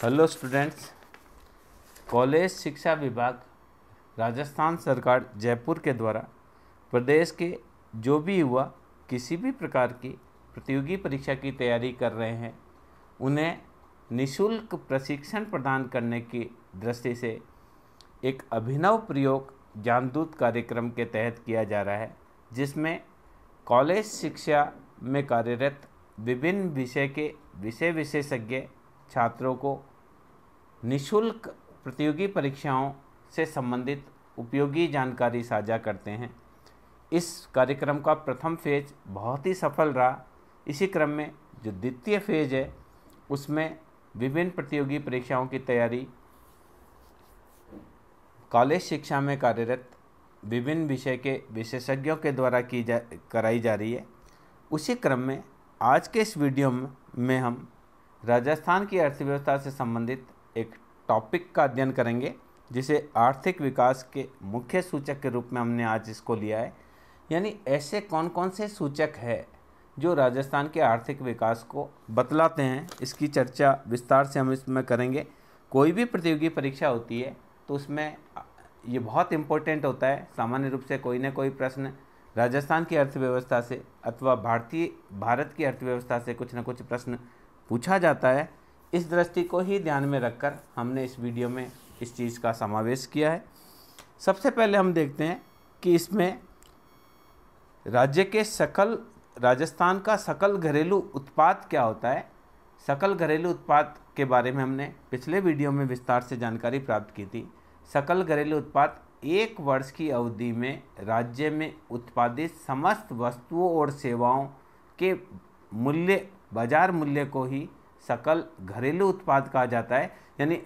Hello students. College शिक्षा विभाग राजस्थान सरकार जयपुर के द्वारा प्रदेश के जो भी युवा किसी भी प्रकार की प्रतियोगी परीक्षा की तैयारी कर रहे हैं उन्हें निःशुल्क प्रशिक्षण प्रदान करने की दृष्टि से एक अभिनव प्रयोग ज्ञानदूत कार्यक्रम के तहत किया जा रहा है, जिसमें कॉलेज शिक्षा में कार्यरत विभिन्न विषय के विषय विशेषज्ञ छात्रों को निःशुल्क प्रतियोगी परीक्षाओं से संबंधित उपयोगी जानकारी साझा करते हैं। इस कार्यक्रम का प्रथम फेज बहुत ही सफल रहा। इसी क्रम में जो द्वितीय फेज है उसमें विभिन्न प्रतियोगी परीक्षाओं की तैयारी कॉलेज शिक्षा में कार्यरत विभिन्न विषय के विशेषज्ञों के द्वारा कराई जा रही है। उसी क्रम में आज के इस वीडियो में हम राजस्थान की अर्थव्यवस्था से संबंधित एक टॉपिक का अध्ययन करेंगे, जिसे आर्थिक विकास के मुख्य सूचक के रूप में हमने आज इसको लिया है। यानी ऐसे कौन कौन से सूचक है जो राजस्थान के आर्थिक विकास को बतलाते हैं, इसकी चर्चा विस्तार से हम इसमें करेंगे। कोई भी प्रतियोगी परीक्षा होती है तो उसमें ये बहुत इम्पोर्टेंट होता है। सामान्य रूप से कोई ना कोई प्रश्न राजस्थान की अर्थव्यवस्था से अथवा भारत की अर्थव्यवस्था से कुछ ना कुछ प्रश्न पूछा जाता है। इस दृष्टि को ही ध्यान में रखकर हमने इस वीडियो में इस चीज़ का समावेश किया है। सबसे पहले हम देखते हैं कि इसमें राजस्थान का सकल घरेलू उत्पाद क्या होता है। सकल घरेलू उत्पाद के बारे में हमने पिछले वीडियो में विस्तार से जानकारी प्राप्त की थी। सकल घरेलू उत्पाद एक वर्ष की अवधि में राज्य में उत्पादित समस्त वस्तुओं और सेवाओं के मूल्य, बाजार मूल्य को ही सकल घरेलू उत्पाद कहा जाता है। यानी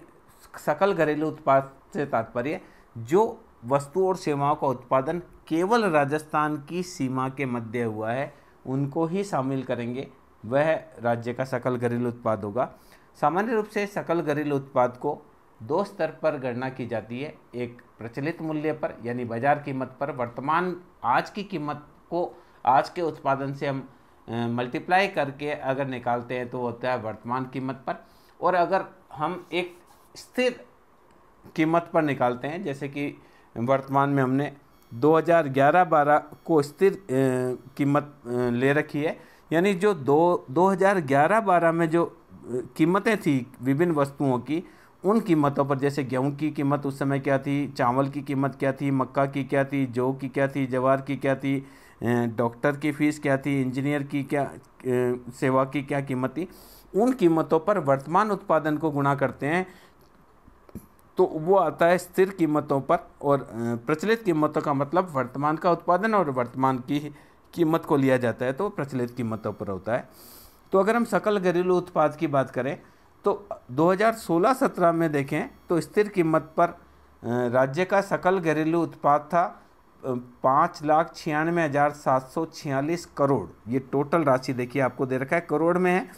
सकल घरेलू उत्पाद से तात्पर्य जो वस्तुओं और सेवाओं का उत्पादन केवल राजस्थान की सीमा के मध्य हुआ है उनको ही शामिल करेंगे, वह राज्य का सकल घरेलू उत्पाद होगा। सामान्य रूप से सकल घरेलू उत्पाद को दो स्तर पर गणना की जाती है। एक प्रचलित मूल्य पर यानी बाजार कीमत पर, वर्तमान आज की कीमत को आज के उत्पादन से हम मल्टीप्लाई करके अगर निकालते हैं तो होता है वर्तमान कीमत पर। और अगर हम एक स्थिर कीमत पर निकालते हैं, जैसे कि वर्तमान में हमने 2011-12 को स्थिर कीमत ले रखी है, यानी जो 2011-12 में जो कीमतें थी विभिन्न वस्तुओं की, उन कीमतों पर, जैसे गेहूं की कीमत उस समय क्या थी, चावल की कीमत क्या थी, मक्का की क्या थी, जौ की क्या थी, ज्वार की क्या थी, डॉक्टर की फीस क्या थी, इंजीनियर की क्या सेवा की क्या कीमत थी, उन कीमतों पर वर्तमान उत्पादन को गुणा करते हैं तो वो आता है स्थिर कीमतों पर। और प्रचलित कीमतों का मतलब वर्तमान का उत्पादन और वर्तमान की कीमत को लिया जाता है तो प्रचलित कीमतों पर होता है। तो अगर हम सकल घरेलू उत्पाद की बात करें तो 2016-17 में देखें तो स्थिर कीमत पर राज्य का सकल घरेलू उत्पाद था 5,96,746 करोड़। ये टोटल राशि देखिए आपको दे रखा है, करोड़ में है,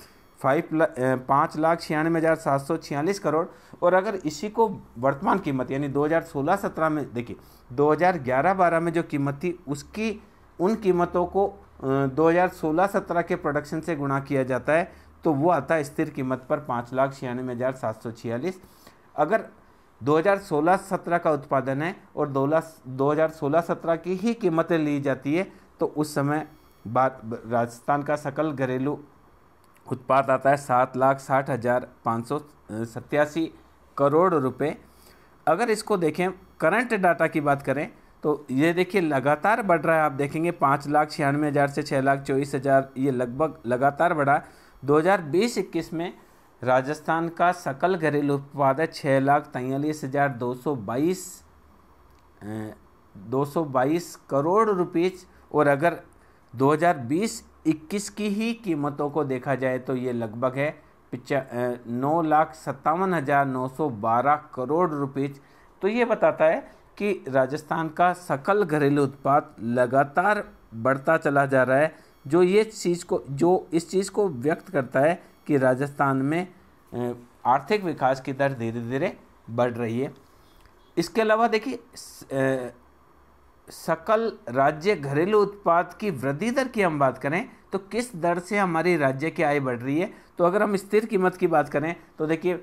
5,96,746 करोड़। और अगर इसी को वर्तमान कीमत यानी 2016-17 में देखिए, 2011-12 में जो कीमत थी उसकी उन कीमतों को 2016-17 के प्रोडक्शन से गुणा किया जाता है तो वो आता है स्थिर कीमत पर 5,96,746। अगर 2016-17 का उत्पादन है और 2016-17 की ही कीमतें ली जाती है तो उस समय राजस्थान का सकल घरेलू उत्पाद आता है 7,60,587 करोड़ रुपए। अगर इसको देखें करंट डाटा की बात करें तो ये देखिए लगातार बढ़ रहा है। आप देखेंगे 5,96,000 से 6,24,000 ये लगभग लगातार बढ़ा। 2020-21 में राजस्थान का सकल घरेलू उत्पाद है 6,43,222 करोड़ रुपीज़। और अगर 2020-21 की ही कीमतों को देखा जाए तो ये लगभग है 9,57,912 करोड़ रुपीज़। तो ये बताता है कि राजस्थान का सकल घरेलू उत्पाद लगातार बढ़ता चला जा रहा है, जो इस चीज़ को व्यक्त करता है कि राजस्थान में आर्थिक विकास की दर धीरे धीरे बढ़ रही है। इसके अलावा देखिए सकल राज्य घरेलू उत्पाद की वृद्धि दर की हम बात करें तो किस दर से हमारी राज्य की आय बढ़ रही है, तो अगर हम स्थिर कीमत की बात करें तो देखिए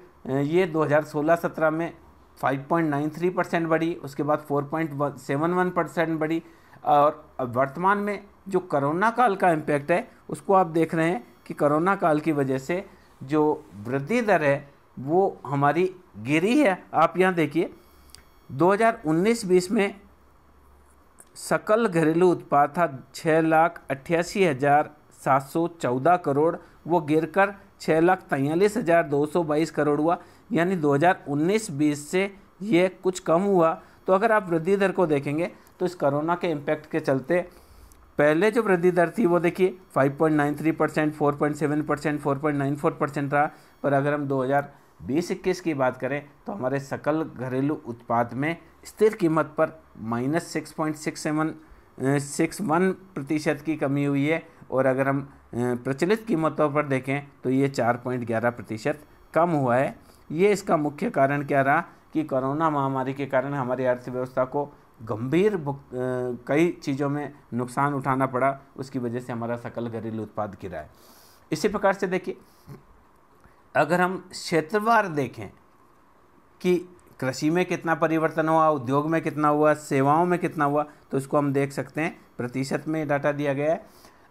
ये 2016-17 में 5.93% बढ़ी, उसके बाद 4.71% बढ़ी, और अब वर्तमान में जो कोरोना काल का इम्पैक्ट है उसको आप देख रहे हैं कि कोरोना काल की वजह से जो वृद्धि दर है वो हमारी गिरी है। आप यहाँ देखिए 2019-20 में सकल घरेलू उत्पाद था 6,88,714 करोड़, वो गिरकर 6,43,222 करोड़ हुआ, यानी 2019-20 से ये कुछ कम हुआ। तो अगर आप वृद्धि दर को देखेंगे तो इस कोरोना के इम्पैक्ट के चलते पहले जो वृद्धि दर थी वो देखिए 5.93%, 4.7%, 4.94% रहा, पर अगर हम 2020-21 की बात करें तो हमारे सकल घरेलू उत्पाद में स्थिर कीमत पर -6.61% की कमी हुई है, और अगर हम प्रचलित कीमतों पर देखें तो ये 4.11% कम हुआ है। ये इसका मुख्य कारण क्या रहा कि कोरोना महामारी के कारण हमारी अर्थव्यवस्था को गंभीर कई चीज़ों में नुकसान उठाना पड़ा, उसकी वजह से हमारा सकल घरेलू उत्पाद गिरा है। इसी प्रकार से देखिए अगर हम क्षेत्रवार देखें कि कृषि में कितना परिवर्तन हुआ, उद्योग में कितना हुआ, सेवाओं में कितना हुआ, तो इसको हम देख सकते हैं, प्रतिशत में डाटा दिया गया है।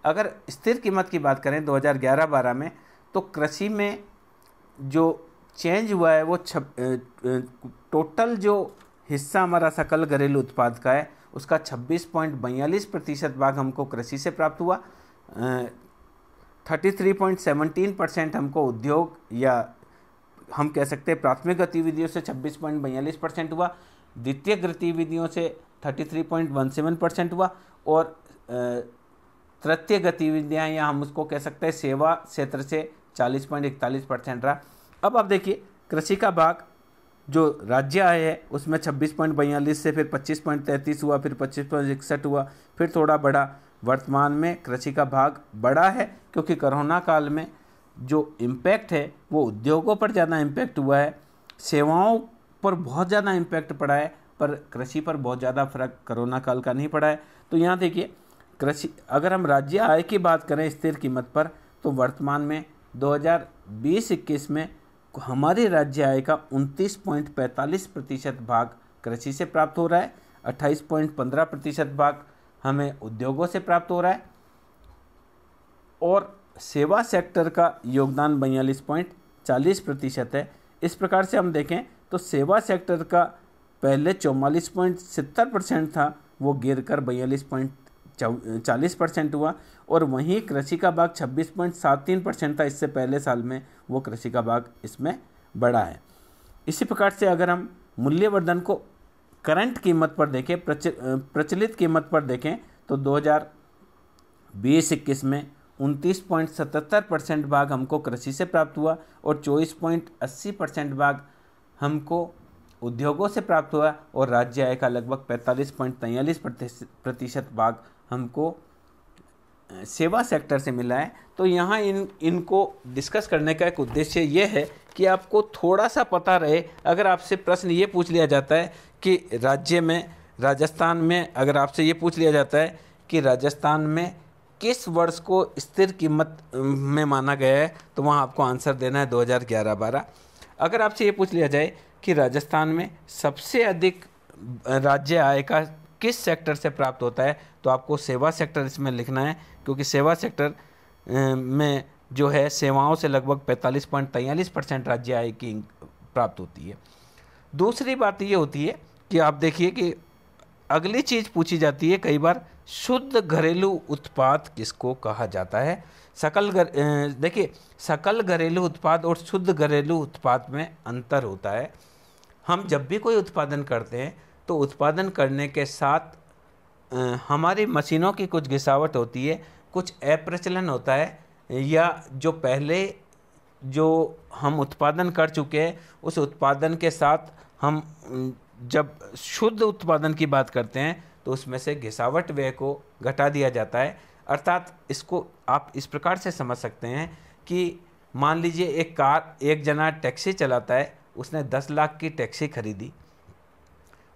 अगर स्थिर कीमत की बात करें 2011-12 में तो कृषि में जो चेंज हुआ है वो टोटल जो हिस्सा हमारा सकल घरेलू उत्पाद का है उसका 26.42% भाग हमको कृषि से प्राप्त हुआ, 33.17% हमको उद्योग या हम कह सकते हैं प्राथमिक गतिविधियों से 26.42% हुआ, द्वितीय गतिविधियों से 33.17% हुआ, और तृतीय गतिविधियां या हम उसको कह सकते हैं सेवा क्षेत्र से 40.41% रहा। अब आप देखिए कृषि का भाग जो राज्य आय है उसमें 26.42 से फिर 25.33 हुआ, फिर 25.61 हुआ, फिर थोड़ा बढ़ा। वर्तमान में कृषि का भाग बढ़ा है क्योंकि कोरोना काल में जो इम्पैक्ट है वो उद्योगों पर ज़्यादा इम्पैक्ट हुआ है, सेवाओं पर बहुत ज़्यादा इम्पैक्ट पड़ा है, पर कृषि पर बहुत ज़्यादा फर्क कोरोना काल का नहीं पड़ा है। तो यहाँ देखिए कृषि, अगर हम राज्य आय की बात करें स्थिर कीमत पर तो वर्तमान में 2020-21 में हमारी राज्य आय का 29.45% भाग कृषि से प्राप्त हो रहा है, 28.15% भाग हमें उद्योगों से प्राप्त हो रहा है, और सेवा सेक्टर का योगदान 42.40% है। इस प्रकार से हम देखें तो सेवा सेक्टर का पहले 44.70% था, वो गिरकर 42.40% हुआ, और वहीं कृषि का भाग 26.73% था इससे पहले साल में, वो कृषि का भाग इसमें बढ़ा है। इसी प्रकार से अगर हम मूल्यवर्धन को करंट कीमत पर देखें, प्रचलित कीमत पर देखें तो 2020-21 में 29.77% भाग हमको कृषि से प्राप्त हुआ और 24.80% भाग हमको उद्योगों से प्राप्त हुआ, और राज्य आय का लगभग 45.43% भाग हमको सेवा सेक्टर से मिला है। तो यहाँ इनको डिस्कस करने का एक उद्देश्य ये है कि आपको थोड़ा सा पता रहे। अगर आपसे प्रश्न ये पूछ लिया जाता है कि राज्य में राजस्थान में, अगर आपसे ये पूछ लिया जाता है कि राजस्थान में किस वर्ष को स्थिर कीमत में माना गया है, तो वहाँ आपको आंसर देना है 2011-12। अगर आपसे ये पूछ लिया जाए कि राजस्थान में सबसे अधिक राज्य आय का किस सेक्टर से प्राप्त होता है, तो आपको सेवा सेक्टर इसमें लिखना है, क्योंकि सेवा सेक्टर में जो है सेवाओं से लगभग 45.43% राज्य आय की प्राप्त होती है। दूसरी बात ये होती है कि आप देखिए कि अगली चीज़ पूछी जाती है कई बार, शुद्ध घरेलू उत्पाद किसको कहा जाता है। देखिए सकल घरेलू उत्पाद और शुद्ध घरेलू उत्पाद में अंतर होता है। हम जब भी कोई उत्पादन करते हैं तो उत्पादन करने के साथ हमारी मशीनों की कुछ घिसावट होती है, कुछ अप्रचलन होता है, या जो पहले जो हम उत्पादन कर चुके हैं उस उत्पादन के साथ हम जब शुद्ध उत्पादन की बात करते हैं तो उसमें से घिसावट व्यय को घटा दिया जाता है। अर्थात इसको आप इस प्रकार से समझ सकते हैं कि मान लीजिए एक जना टैक्सी चलाता है, उसने 10 लाख की टैक्सी खरीदी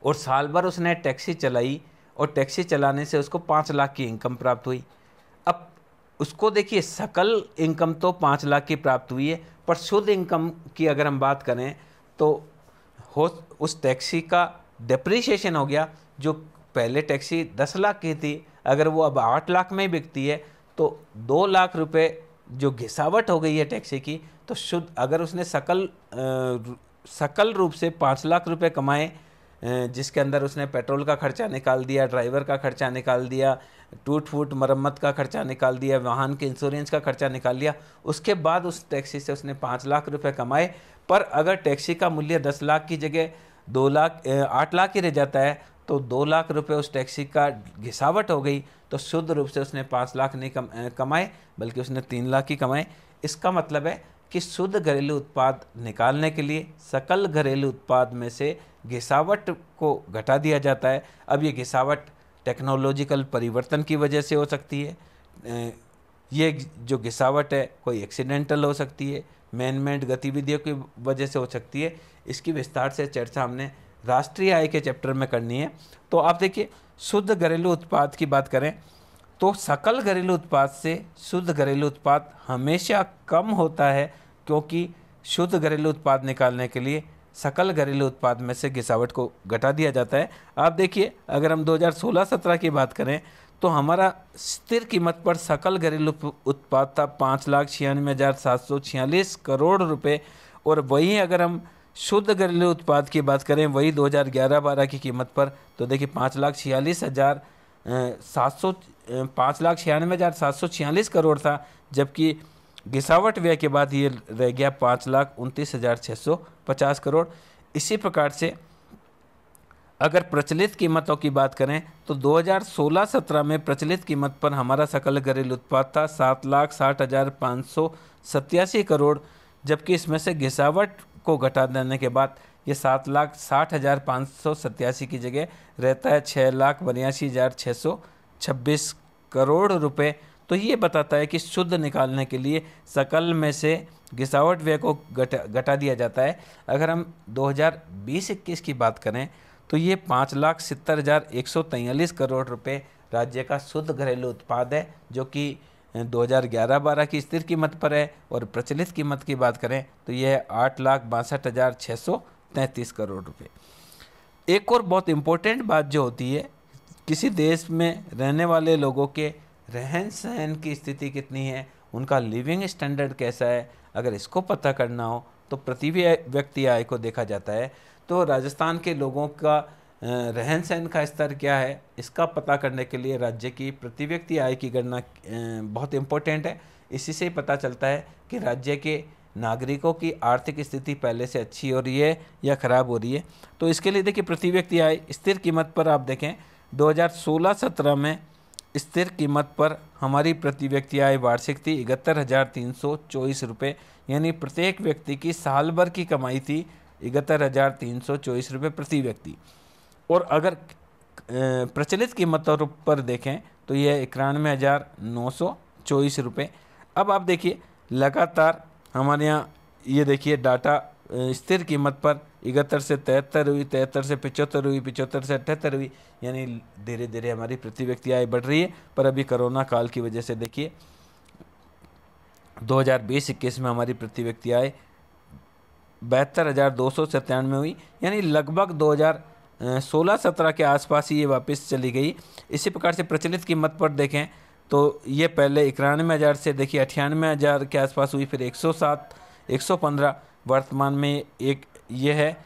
और साल भर उसने टैक्सी चलाई और टैक्सी चलाने से उसको 5 लाख की इनकम प्राप्त हुई। अब उसको देखिए सकल इनकम तो 5 लाख की प्राप्त हुई है, पर शुद्ध इनकम की अगर हम बात करें तो हो उस टैक्सी का डेप्रीशिएशन हो गया। जो पहले टैक्सी 10 लाख की थी, अगर वो अब 8 लाख में ही बिकती है तो 2 लाख रुपए जो घिसावट हो गई है टैक्सी की, तो शुद्ध अगर उसने सकल रूप से 5 लाख रुपए कमाए, जिसके अंदर उसने पेट्रोल का खर्चा निकाल दिया, ड्राइवर का खर्चा निकाल दिया, टूट फूट मरम्मत का खर्चा निकाल दिया, वाहन के इंश्योरेंस का खर्चा निकाल लिया, उसके बाद उस टैक्सी से उसने 5 लाख रुपए कमाए। पर अगर टैक्सी का मूल्य 10 लाख की जगह 8 लाख ही रह जाता है, तो 2 लाख रुपए उस टैक्सी का घिसावट हो गई, तो शुद्ध रूप से उसने 5 लाख नहीं कमाए, बल्कि उसने 3 लाख ही कमाए। इसका मतलब है कि शुद्ध घरेलू उत्पाद निकालने के लिए सकल घरेलू उत्पाद में से घिसावट को घटा दिया जाता है। अब ये घिसावट टेक्नोलॉजिकल परिवर्तन की वजह से हो सकती है, ये जो घिसावट है कोई एक्सीडेंटल हो सकती है, मैनमेड गतिविधियों की वजह से हो सकती है। इसकी विस्तार से चर्चा हमने राष्ट्रीय आय के चैप्टर में करनी है। तो आप देखिए, शुद्ध घरेलू उत्पाद की बात करें तो सकल घरेलू उत्पाद से शुद्ध घरेलू उत्पाद हमेशा कम होता है, क्योंकि शुद्ध घरेलू उत्पाद निकालने के लिए सकल घरेलू उत्पाद में से घिसावट को घटा दिया जाता है। आप देखिए, अगर हम 2016-17 की बात करें तो हमारा स्थिर कीमत पर सकल घरेलू उत्पाद था 5,96,746 करोड़ रुपए, और वहीं अगर हम शुद्ध घरेलू उत्पाद की बात करें वही 2011-12 की कीमत पर, तो देखिए 5,96,746 करोड़ था, जबकि घिसावट व्यय के बाद ये रह गया 5,29,650 करोड़। इसी प्रकार से अगर प्रचलित कीमतों की बात करें तो 2016-17 में प्रचलित कीमत पर हमारा सकल घरेलू उत्पाद था 7,60,587 करोड़, जबकि इसमें से घिसावट को घटा देने के बाद ये 7,60,587 की जगह रहता है 6,82,626 करोड़ रुपए। तो ये बताता है कि शुद्ध निकालने के लिए सकल में से घिसावट व्यय को घटा दिया जाता है। अगर हम 2020-21 की बात करें तो ये 5,70,143 करोड़ रुपए राज्य का शुद्ध घरेलू उत्पाद है, जो कि 2011-12 की स्थिर कीमत पर है। और प्रचलित कीमत की बात करें तो यह है 8,62,633 करोड़ रुपए। एक और बहुत इम्पोर्टेंट बात जो होती है, किसी देश में रहने वाले लोगों के रहन सहन की स्थिति कितनी है, उनका लिविंग स्टैंडर्ड कैसा है, अगर इसको पता करना हो तो प्रति व्यक्ति आय को देखा जाता है। तो राजस्थान के लोगों का रहन सहन का स्तर क्या है, इसका पता करने के लिए राज्य की प्रति व्यक्ति आय की गणना बहुत इम्पोर्टेंट है। इसी से पता चलता है कि राज्य के नागरिकों की आर्थिक स्थिति पहले से अच्छी हो रही है या ख़राब हो रही है। तो इसके लिए देखिए, प्रति व्यक्ति आय स्थिर कीमत पर आप देखें 2016-17 में स्थिर कीमत पर हमारी प्रति व्यक्ति आय वार्षिक थी 71,324 रुपये, यानी प्रत्येक व्यक्ति की साल भर की कमाई थी 71,324 रुपये प्रति व्यक्ति। और अगर प्रचलित कीमतों पर देखें तो यह 91,924 रुपये। अब आप देखिए, लगातार हमारे यहाँ ये देखिए डाटा स्थिर कीमत पर 71 से 73 हुई, 73 से 75 हुई, 75 से 78 हुई, यानी धीरे धीरे हमारी प्रति व्यक्ति आय बढ़ रही है। पर अभी कोरोना काल की वजह से देखिए 2020-21 में हमारी प्रति व्यक्ति आय 72,297 हुई, यानी लगभग 2016-17 के आसपास ही ये वापस चली गई। इसी प्रकार से प्रचलित कीमत पर देखें तो ये पहले 91,000 से देखिए 98,000 के आसपास हुई, फिर 107, 115, वर्तमान में ये है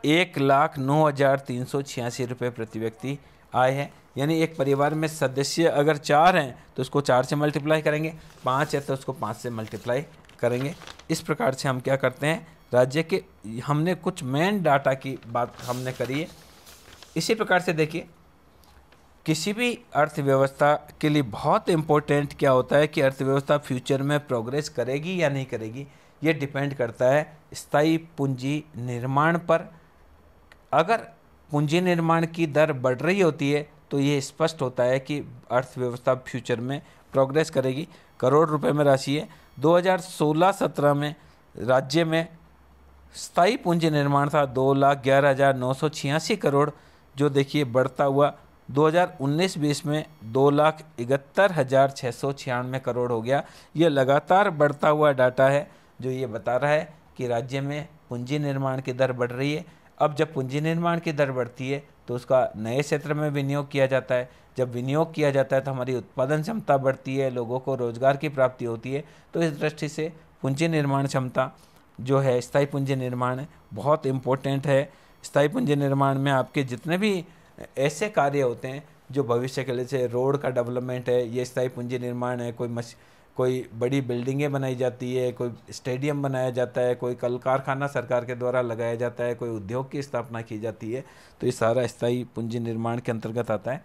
1,09,386 रुपये प्रति व्यक्ति आय है। यानी एक परिवार में सदस्य अगर 4 हैं तो उसको 4 से मल्टीप्लाई करेंगे, 5 है तो उसको 5 से मल्टीप्लाई करेंगे। इस प्रकार से हम क्या करते हैं, राज्य के हमने कुछ मेन डाटा की बात हमने करी है। इसी प्रकार से देखिए, किसी भी अर्थव्यवस्था के लिए बहुत इम्पोर्टेंट क्या होता है कि अर्थव्यवस्था फ्यूचर में प्रोग्रेस करेगी या नहीं करेगी, ये डिपेंड करता है स्थायी पूंजी निर्माण पर। अगर पूंजी निर्माण की दर बढ़ रही होती है तो ये स्पष्ट होता है कि अर्थव्यवस्था फ्यूचर में प्रोग्रेस करेगी। करोड़ रुपए में राशि है। 2016-17 में राज्य में स्थायी पूंजी निर्माण था 2,11,986 करोड़, जो देखिए बढ़ता हुआ 2019-20 में 2,71,696 करोड़ हो गया। ये लगातार बढ़ता हुआ डाटा है जो ये बता रहा है कि राज्य में पूंजी निर्माण की दर बढ़ रही है। अब जब पूंजी निर्माण की दर बढ़ती है तो उसका नए क्षेत्र में विनियोग किया जाता है। जब विनियोग किया जाता है तो हमारी उत्पादन क्षमता बढ़ती है, लोगों को रोजगार की प्राप्ति होती है। तो इस दृष्टि से पूंजी निर्माण क्षमता जो है, स्थायी पूंजी निर्माण बहुत इम्पोर्टेंट है। स्थायी पूंजी निर्माण में आपके जितने भी ऐसे कार्य होते हैं जो भविष्य के लिए, जैसे रोड का डेवलपमेंट है, ये स्थायी पूंजी निर्माण है। कोई बड़ी बिल्डिंगें बनाई जाती है, कोई स्टेडियम बनाया जाता है, कोई कल कारखाना सरकार के द्वारा लगाया जाता है, कोई उद्योग की स्थापना की जाती है, तो ये सारा स्थायी पूंजी निर्माण के अंतर्गत आता है।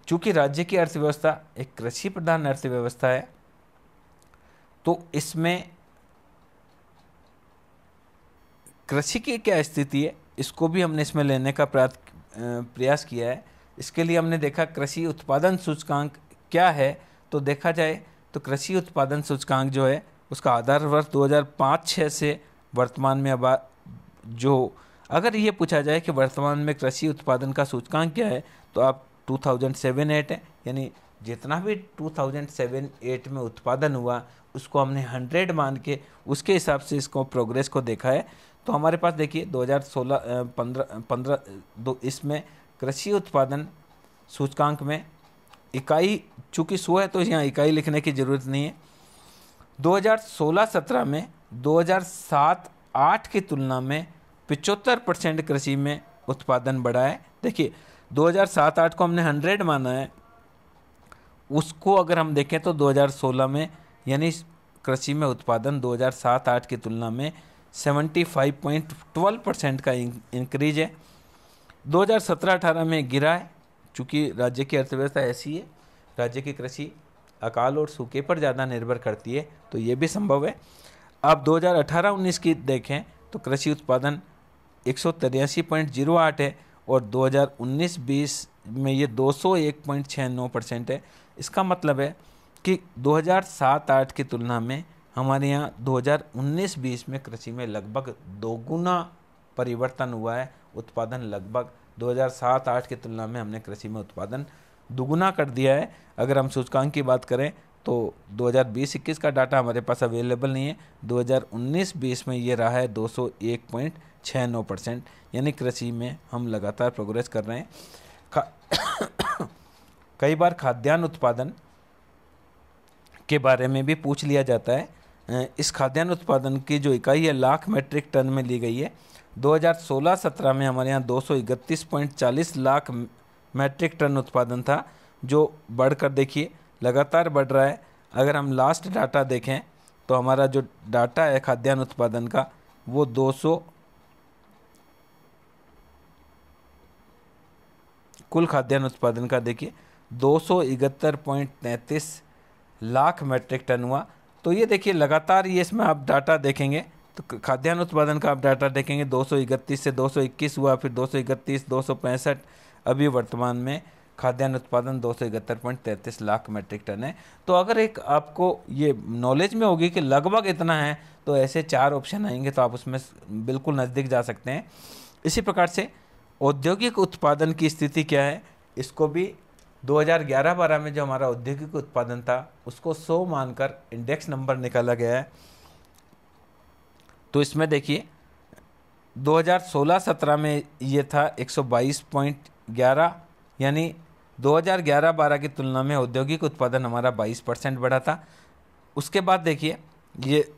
चूँकि राज्य की अर्थव्यवस्था एक कृषि प्रधान अर्थव्यवस्था है, तो इसमें कृषि की क्या स्थिति है इसको भी हमने इसमें लेने का प्रयास किया है। इसके लिए हमने देखा कृषि उत्पादन सूचकांक क्या है। तो देखा जाए तो कृषि उत्पादन सूचकांक जो है उसका आधार वर्ष 2005-06 से वर्तमान में अब जो, अगर ये पूछा जाए कि वर्तमान में कृषि उत्पादन का सूचकांक क्या है तो आप 2007-08 है, यानी जितना भी 2007-08 में उत्पादन हुआ उसको हमने 100 मान के उसके हिसाब से इसको प्रोग्रेस को देखा है। तो हमारे पास देखिए 2016-15 इसमें कृषि उत्पादन सूचकांक में इकाई, चूँकि 100 है तो यहाँ इकाई लिखने की ज़रूरत नहीं है। 2016-17 में 2007-08 की तुलना में 75% कृषि में उत्पादन बढ़ा है। देखिए 2007-08 को हमने 100 माना है, उसको अगर हम देखें तो 2016 में यानी कृषि में उत्पादन 2007-08 की तुलना में 75.12% का इंक्रीज है। 2017-18 में गिरा है, चूँकि राज्य की अर्थव्यवस्था ऐसी है, राज्य की कृषि अकाल और सूखे पर ज़्यादा निर्भर करती है, तो ये भी संभव है। अब 2018-19 की देखें तो कृषि उत्पादन 183.08 है और 2019-20 में ये 201.69% है। इसका मतलब है कि 2007-08 की तुलना में हमारे यहाँ 2019-20 में कृषि में लगभग दोगुना परिवर्तन हुआ है। उत्पादन लगभग 2007-08 की तुलना में हमने कृषि में उत्पादन दुगुना कर दिया है। अगर हम सूचकांक की बात करें तो 2020-21 का डाटा हमारे पास अवेलेबल नहीं है। 2019-20 में ये रहा है 201.69%, यानी कृषि में हम लगातार प्रोग्रेस कर रहे हैं। कई बार खाद्यान्न उत्पादन के बारे में भी पूछ लिया जाता है। इस खाद्यान्न उत्पादन की जो इकाई है लाख मीट्रिक टन में ली गई है। 2016-17 में हमारे यहाँ 231.40 लाख मीट्रिक टन उत्पादन था, जो बढ़कर देखिए लगातार बढ़ रहा है। अगर हम लास्ट डाटा देखें तो हमारा जो डाटा है खाद्यान्न उत्पादन का वो 200 कुल खाद्यान्न उत्पादन का देखिए 271.33 लाख मीट्रिक टन हुआ। तो ये देखिए लगातार ये इसमें आप डाटा देखेंगे तो खाद्यान्न उत्पादन का आप डाटा देखेंगे 231 से 221 हुआ, फिर 231, 265, अभी वर्तमान में खाद्यान्न उत्पादन 271.33 लाख मीट्रिक टन है। तो अगर एक आपको ये नॉलेज में होगी कि लगभग इतना है तो ऐसे 4 ऑप्शन आएंगे तो आप उसमें बिल्कुल नज़दीक जा सकते हैं। इसी प्रकार से औद्योगिक उत्पादन की स्थिति क्या है, इसको भी 2011-12 में जो हमारा औद्योगिक उत्पादन था उसको 100 मानकर इंडेक्स नंबर निकाला गया है। तो इसमें देखिए 2016-17 में ये था 122.11, यानी 2011-12 की तुलना में औद्योगिक उत्पादन हमारा 22% बढ़ा था। उसके बाद देखिए ये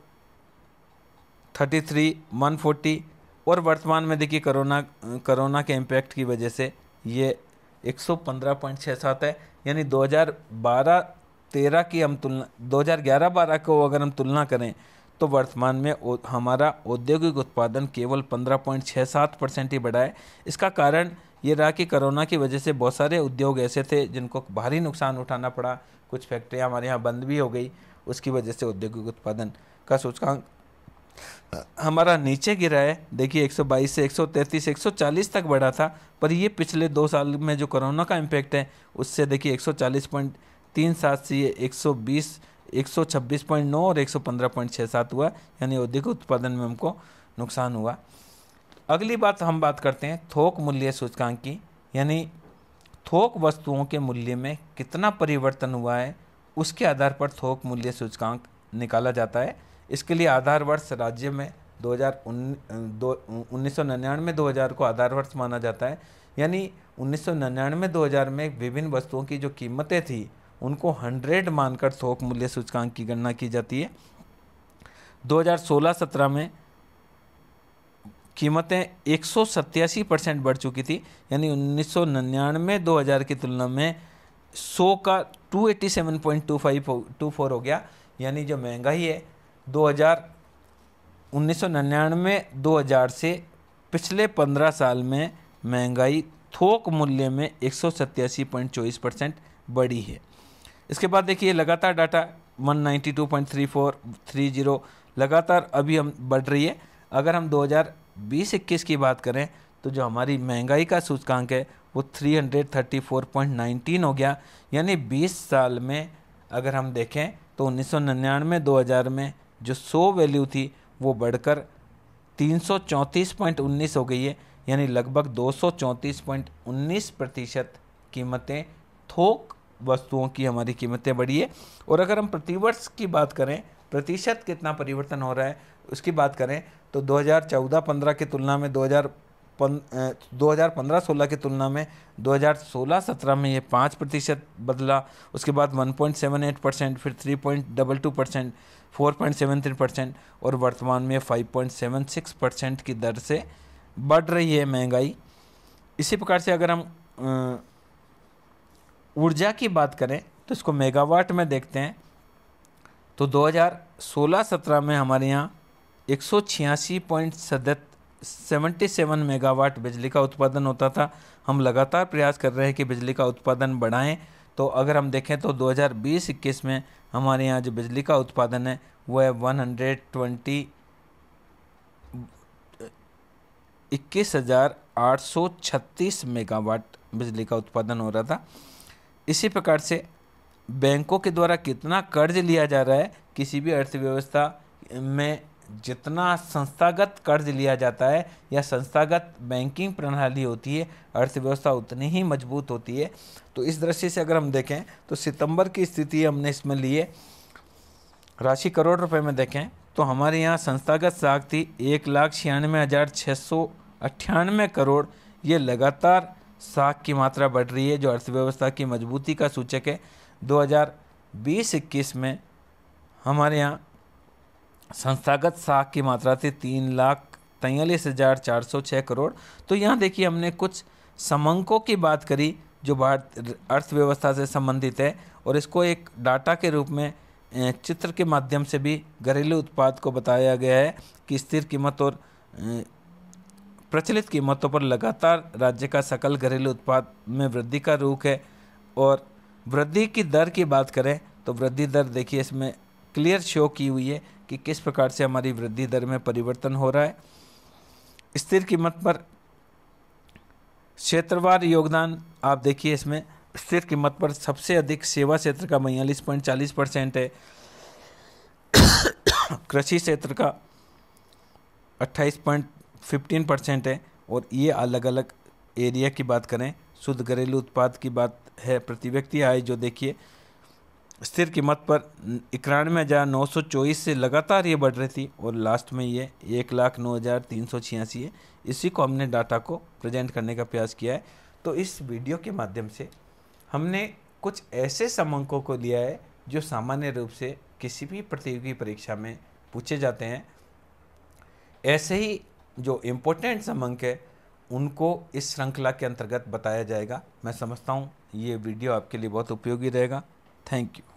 33, 140 और वर्तमान में देखिए कोरोना के इम्पैक्ट की वजह से ये 115.67 है। यानी 2012-13 की हम तुलना 2011-12 को अगर हम तुलना करें तो वर्तमान में हमारा औद्योगिक उत्पादन केवल 15.67% ही बढ़ा है। इसका कारण ये रहा कि कोरोना की वजह से बहुत सारे उद्योग ऐसे थे जिनको भारी नुकसान उठाना पड़ा, कुछ फैक्ट्रियां हमारे यहाँ बंद भी हो गई, उसकी वजह से औद्योगिक उत्पादन का सूचकांक हमारा नीचे गिरा है। देखिए 122 से 133, 140 तक बढ़ा था, पर ये पिछले 2 साल में जो कोरोना का इम्पैक्ट है उससे देखिए 140.37 से ये 120, 126.9 और 115.67 हुआ, यानी औद्योगिक उत्पादन में हमको नुकसान हुआ। अगली बात हम बात करते हैं थोक मूल्य सूचकांक की, यानी थोक वस्तुओं के मूल्य में कितना परिवर्तन हुआ है उसके आधार पर थोक मूल्य सूचकांक निकाला जाता है। इसके लिए आधार वर्ष राज्य में 1999-2000 को आधार वर्ष माना जाता है। यानी 1999-2000 में विभिन्न वस्तुओं की जो कीमतें थी उनको 100 मानकर थोक मूल्य सूचकांक की गणना की जाती है। 2016-17 में कीमतें 187% बढ़ चुकी थी। यानी 1999-2000 की तुलना में 100 का 287.24 हो गया। यानी जो महंगाई है 1999-2000 से पिछले 15 साल में महंगाई थोक मूल्य में 187.24% बढ़ी है। इसके बाद देखिए लगातार डाटा 192.3430 लगातार अभी हम बढ़ रही है। अगर हम 2020-21 की बात करें तो जो हमारी महंगाई का सूचकांक है वो 334.19 हो गया। यानी 20 साल में अगर हम देखें तो 1999-2000 में जो 100 वैल्यू थी वो बढ़कर 334.19 हो गई है। यानी लगभग 234.19% कीमतें थोक वस्तुओं की हमारी कीमतें बढ़ी है। और अगर हम प्रतिवर्ष की बात करें, प्रतिशत कितना परिवर्तन हो रहा है उसकी बात करें तो 2014-15 की तुलना में 2015-16 की तुलना में 2016-17 में ये 5% बदला। उसके बाद 1.78%, फिर 3.22%, 4.73% और वर्तमान में 5.76% की दर से बढ़ रही है महंगाई। इसी प्रकार से अगर हम ऊर्जा की बात करें तो इसको मेगावाट में देखते हैं तो 2016-17 में हमारे यहाँ 186.77 मेगावाट बिजली का उत्पादन होता था। हम लगातार प्रयास कर रहे हैं कि बिजली का उत्पादन बढ़ाएं। तो अगर हम देखें तो 2020-21 में हमारे यहाँ जो बिजली का उत्पादन है वो है 21,836 मेगावाट बिजली का उत्पादन हो रहा था। इसी प्रकार से बैंकों के द्वारा कितना कर्ज लिया जा रहा है, किसी भी अर्थव्यवस्था में जितना संस्थागत कर्ज लिया जाता है या संस्थागत बैंकिंग प्रणाली होती है अर्थव्यवस्था उतनी ही मजबूत होती है। तो इस दृष्टि से अगर हम देखें तो सितंबर की स्थिति हमने इसमें ली है, राशि करोड़ रुपए में देखें तो हमारे यहाँ संस्थागत साख थी 1,96,698 करोड़। ये लगातार साख की मात्रा बढ़ रही है जो अर्थव्यवस्था की मजबूती का सूचक है। 2020-21 में हमारे यहाँ संस्थागत साख की मात्रा थी 3,43,406 करोड़। तो यहाँ देखिए हमने कुछ समंकों की बात करी जो भारत अर्थव्यवस्था से संबंधित है और इसको एक डाटा के रूप में चित्र के माध्यम से भी घरेलू उत्पाद को बताया गया है कि स्थिर कीमत और प्रचलित कीमतों पर लगातार राज्य का सकल घरेलू उत्पाद में वृद्धि का रुख है। और वृद्धि की दर की बात करें तो वृद्धि दर देखिए इसमें क्लियर शो की हुई है कि किस प्रकार से हमारी वृद्धि दर में परिवर्तन हो रहा है। स्थिर कीमत पर क्षेत्रवार योगदान आप देखिए, इसमें स्थिर कीमत पर सबसे अधिक सेवा क्षेत्र का 42.40% है, कृषि क्षेत्र का 28.15% है। और ये अलग अलग एरिया की बात करें, शुद्ध घरेलू उत्पाद की बात है, प्रति व्यक्ति आय जो देखिए स्थिर कीमत पर 91,924 से लगातार ये बढ़ रही थी और लास्ट में ये 1,09,386 है। इसी को हमने डाटा को प्रेजेंट करने का प्रयास किया है। तो इस वीडियो के माध्यम से हमने कुछ ऐसे समंकों को लिया है जो सामान्य रूप से किसी भी प्रतियोगी परीक्षा में पूछे जाते हैं। ऐसे ही जो इम्पोर्टेंट समंक है उनको इस श्रृंखला के अंतर्गत बताया जाएगा। मैं समझता हूँ ये वीडियो आपके लिए बहुत उपयोगी रहेगा। Thank you.